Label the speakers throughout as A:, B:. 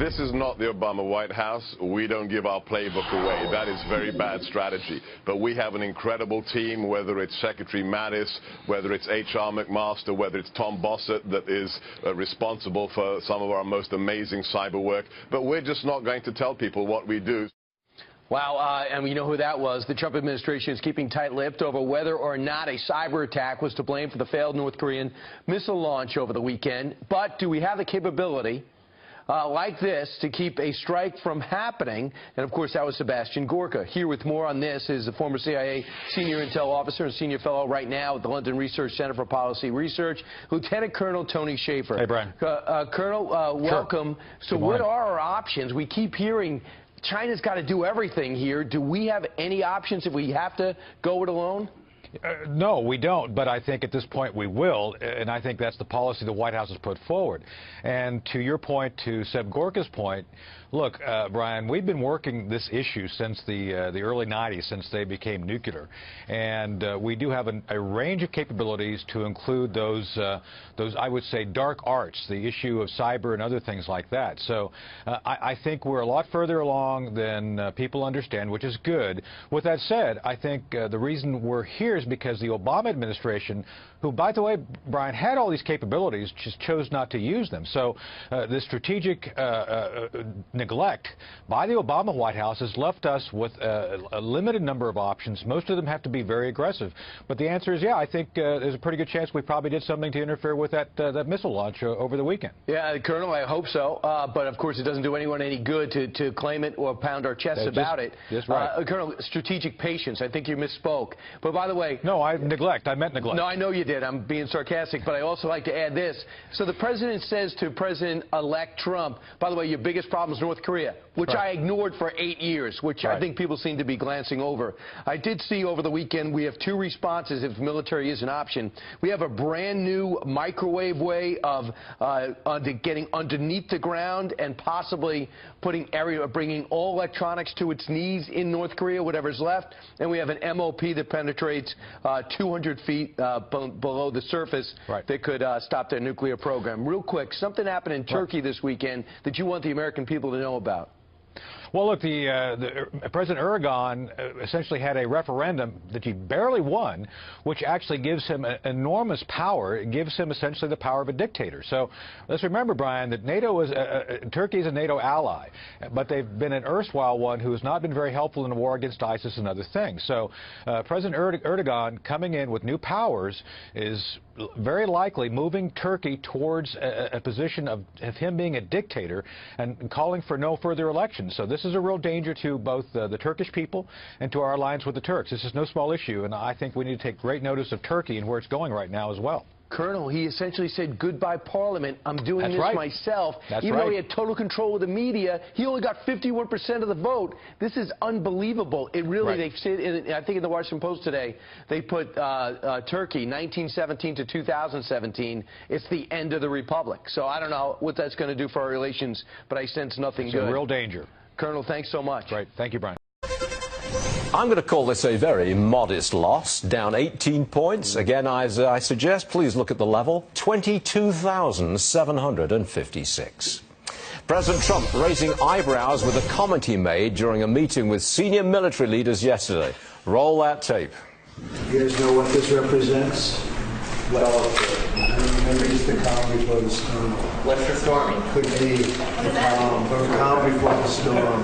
A: This is not the Obama White House. We don't give our playbook away. That is very bad strategy. But we have an incredible team, whether it's Secretary Mattis, whether it's H.R. McMaster, whether it's Tom Bossett that is responsible for some of our most amazing cyber work. But we're just not going to tell people what we do.
B: Wow, and we know who that was. The Trump administration is keeping tight-lipped over whether or not a cyber attack was to blame for the failed North Korean missile launch over the weekend. But do we have the capability like this to keep a strike from happening? And, of course, that was Sebastian Gorka. Here with more on this is the former CIA senior intel officer and senior fellow right now at the London Research Center for Policy Research, Lieutenant Colonel Tony Shaffer.
C: Hey, Brian.
B: Colonel, welcome. So what are our options? We keep hearing China's got to do everything here. Do we have any options if we have to go it alone?
C: No, we don't, but I think at this point we will, and I think that's the policy the White House has put forward. And to your point, to Seb Gorka's point, look, Brian, we've been working this issue since the early 90s, since they became nuclear, and we do have a range of capabilities to include those I would say dark arts, the issue of cyber and other things like that. So I think we're a lot further along than people understand, which is good. With that said, I think the reason we're here is because the Obama administration, who, by the way, Brian, had all these capabilities, just chose not to use them. So the strategic neglect by the Obama White House has left us with a limited number of options. Most of them have to be very aggressive. But the answer is, yeah, I think there's a pretty good chance we probably did something to interfere with that missile launch over the weekend.
B: Yeah, Colonel, I hope so. But, of course, it doesn't do anyone any good to claim it or pound our chests about it.
C: That's right.
B: Colonel, strategic patience. I think you misspoke. But, by the way...
C: No, I meant neglect.
B: No, I know you did. I'm being sarcastic. But I also like to add this. So the president says to President-elect Trump, by the way, your biggest problem is North Korea, which I ignored for 8 years, which I think people seem to be glancing over. I did see over the weekend we have two responses if military is an option. We have a brand new microwave way of getting underneath the ground and possibly bringing all electronics to its knees in North Korea, whatever's left. And we have an MOP that penetrates 200 feet below the surface that could stop their nuclear program. Real quick, something happened in Turkey this weekend that you want the American people to know about.
C: Well, look, President Erdogan essentially had a referendum that he barely won, which actually gives him enormous power. It gives him essentially the power of a dictator. So let's remember, Brian, that Turkey is a NATO ally, but they've been an erstwhile one who has not been very helpful in the war against ISIS and other things. So President Erdogan coming in with new powers is very likely moving Turkey towards a position of him being a dictator and calling for no further elections. So this is a real danger to both the Turkish people and to our alliance with the Turks. This is no small issue, and I think we need to take great notice of Turkey and where it's going right now as well.
B: Colonel, he essentially said, goodbye, Parliament. I'm doing this myself. Even though he had total control of the media, he only got 51% of the vote. This is unbelievable. It really, they've said, I think in the Washington Post today, they put Turkey, 1917 to 2017, it's the end of the republic. So I don't know what that's going to do for our relations, but I sense nothing good.
C: It's a real danger.
B: Colonel, thanks so much.
C: Right. Thank you, Brian.
D: I'm going to call this a very modest loss, down 18 points. Again, as I suggest, please look at the level, 22,756. President Trump raising eyebrows with a comment he made during a meeting with senior military leaders yesterday. Roll that tape.
E: You guys know what this represents? Well, it's the calm before the storm.
F: What's the storming?
E: Could be the calm before the storm.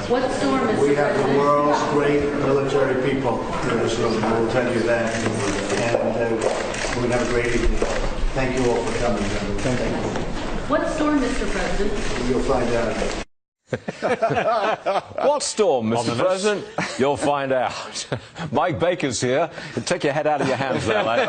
F: What storm is
E: We have the world's great military people in this room. I will tell you that. And we're going to have a great evening. Thank you all for coming. Thank you.
F: What storm, Mr. President?
E: You'll find out.
D: What storm, Mr. President? You'll find out. Mike Baker's here. Take your head out of your hands there, mate.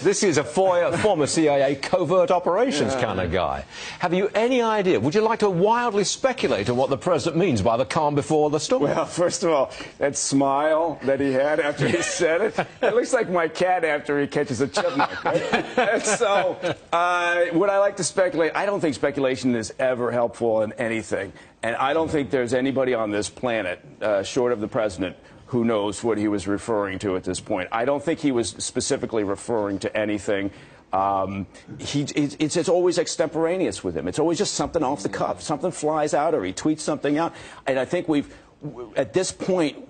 D: This is a former CIA covert operations kind of guy. Have you any idea? Would you like to wildly speculate on what the president means by the calm before the storm?
G: Well, first of all, that smile that he had after he said it looks like my cat after he catches a chipmunk. Right? And so, would I like to speculate? I don't think speculation is ever helpful in anything. And I don't think there's anybody on this planet, short of the president, who knows what he was referring to at this point. I don't think he was specifically referring to anything. It's always extemporaneous with him. It's always just something off the cuff. Something flies out or he tweets something out. And I think at this point,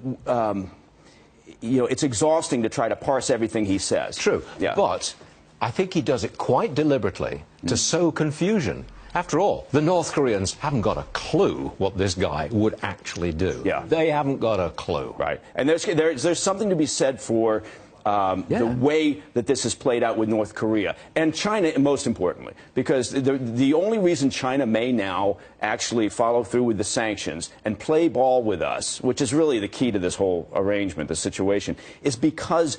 G: it's exhausting to try to parse everything he says.
D: True.
G: Yeah.
D: But I think he does it quite deliberately to sow confusion. After all, the North Koreans haven't got a clue what this guy would actually do.
G: Yeah.
D: They haven't got a clue.
G: Right. And there's something to be said for the way that this has played out with North Korea and China, most importantly, because the only reason China may now actually follow through with the sanctions and play ball with us, which is really the key to this whole arrangement, the situation, is because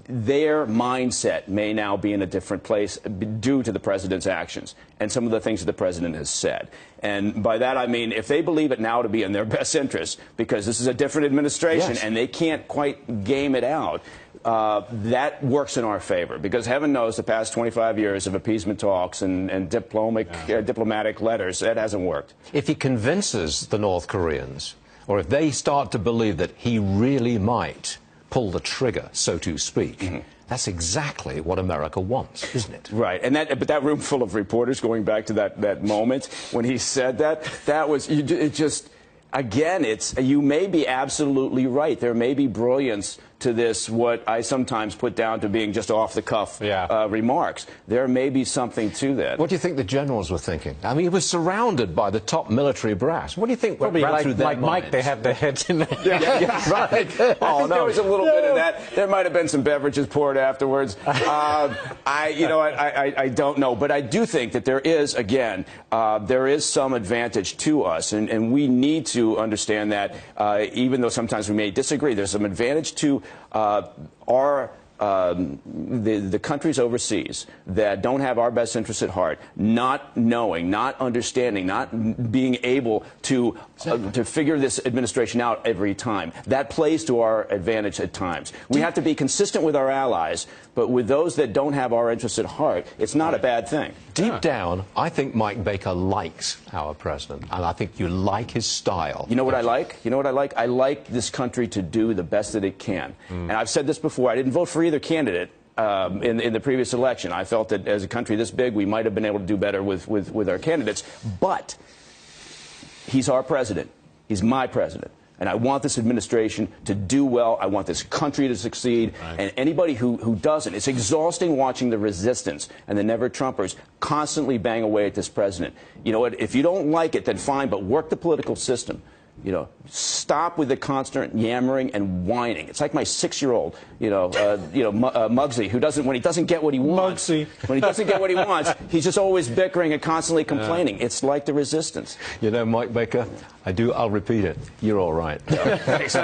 G: their mindset may now be in a different place due to the president's actions and some of the things that the president has said. And by that I mean if they believe it now to be in their best interest, because this is a different administration and they can't quite game it out, that works in our favor, because heaven knows the past 25 years of appeasement talks and diplomatic letters, that hasn't worked.
D: If he convinces the North Koreans, or if they start to believe that he really might pull the trigger, so to speak, that's exactly what America wants, isn't it?
G: Right, and but that room full of reporters, going back to that moment when he said that was, again, you may be absolutely right. There may be brilliance to this, what I sometimes put down to being just off-the-cuff remarks. There may be something to that.
D: What do you think the generals were thinking? I mean, he was surrounded by the top military brass. What do you think went round through their minds?
C: Mike, they have their heads in there.
G: Right. Oh, no. There was a little bit of that. There might have been some beverages poured afterwards. I don't know. But I do think that there is, again, there is some advantage to us. And we need to understand that, even though sometimes we may disagree, there's some advantage to the countries overseas that don't have our best interests at heart, not knowing, not understanding, not being able to figure this administration out every time. That plays to our advantage at times. We have to be consistent with our allies, but with those that don't have our interests at heart, it's not a bad thing.
D: Deep down, I think Mike Baker likes our president, and I think you like his style.
G: You know what I like? You know what I like? I like this country to do the best that it can. And I've said this before, I didn't vote for either candidate in the previous election. I felt that as a country this big, we might have been able to do better with our candidates. But he's our president. He's my president. And I want this administration to do well. I want this country to succeed. Right. And anybody who doesn't, it's exhausting watching the resistance and the never-Trumpers constantly bang away at this president. You know what? If you don't like it, then fine, but work the political system. Stop with the constant yammering and whining. It's like my 6-year-old, Muggsy, who when he doesn't get what he wants, when he doesn't get what he wants, he's just always bickering and constantly complaining. It's like the resistance.
D: Mike Baker, I'll repeat it. You're all right.
G: Thanks.